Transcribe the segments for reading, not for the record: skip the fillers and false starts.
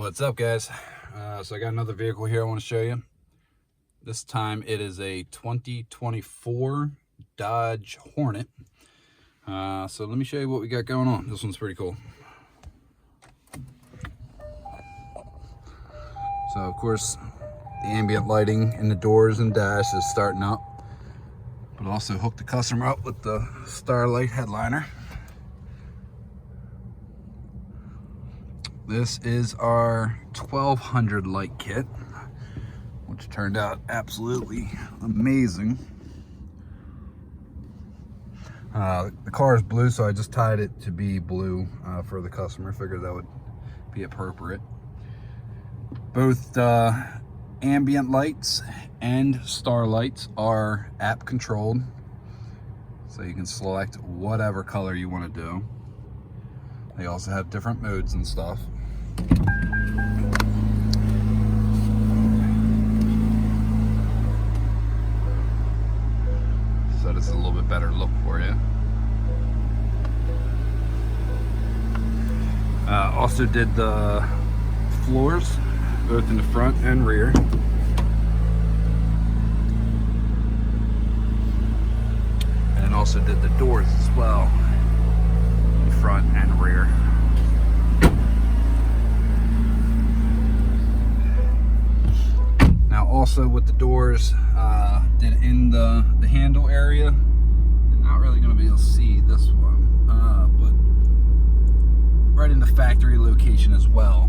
What's up, guys? So I got another vehicle here I want to show you. This time it is a 2024 Dodge Hornet. So let me show you what we got going on. This one's pretty cool. So of course the ambient lighting in the doors and dash is starting up, but also hooked the customer up with the Starlight headliner. This is our 1200 light kit, which turned out absolutely amazing. The car is blue, so I just tied it to be blue for the customer. Figured that would be appropriate. Both ambient lights and Starlights are app controlled, so you can select whatever color you want to do. They also have different modes and stuff. So this is a little bit better look for you. Also did the floors, both in the front and rear. And also did the doors as well, in front and rear. Now also with the doors, did in the handle area. You're not really going to be able to see this one, but right in the factory location as well.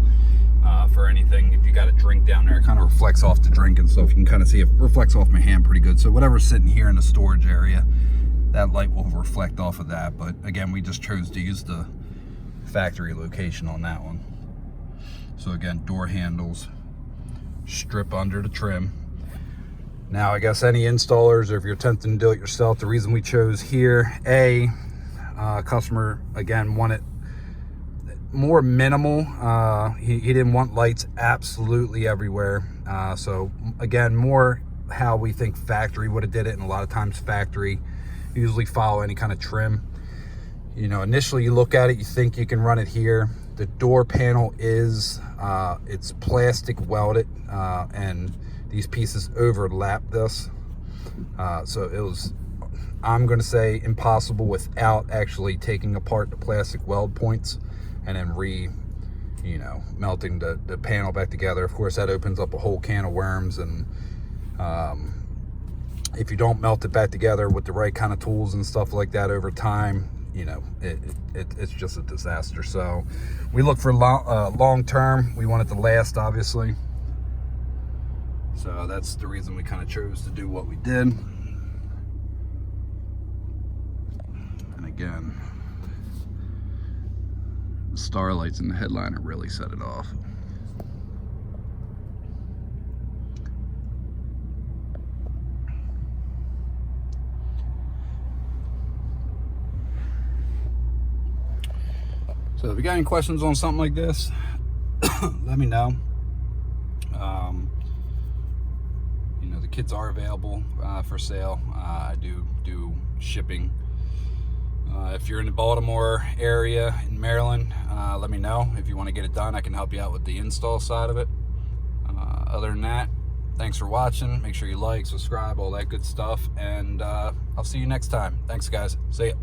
For anything, if you got a drink down there, it kind of reflects off the drink and stuff. You can kind of see it reflects off my hand pretty good. So whatever's sitting here in the storage area, that light will reflect off of that. But again, we just chose to use the factory location on that one. So again, door handles, strip under the trim. Now I guess any installers, or if you're attempting to do it yourself, the reason we chose here, customer again wanted more minimal. He didn't want lights absolutely everywhere. So again, more how we think factory would have did it, and a lot of times factory usually follow any kind of trim. You know, initially you look at it, you think you can run it here. The door panel is it's plastic welded, and these pieces overlap this, so it was, I'm going to say, impossible without actually taking apart the plastic weld points and then melting the panel back together. Of course, that opens up a whole can of worms, and if you don't melt it back together with the right kind of tools and stuff like that over time, you know, it's just a disaster. So we look for long term. We want it to last, obviously. So that's the reason we kind of chose to do what we did. And again, the Starlights in the headliner really set it off. So if you got any questions on something like this, let me know. You know, the kits are available for sale. I do shipping. If you're in the Baltimore area in Maryland, let me know. If you want to get it done, I can help you out with the install side of it. Other than that, thanks for watching. Make sure you like, subscribe, all that good stuff, and I'll see you next time. Thanks, guys. See ya.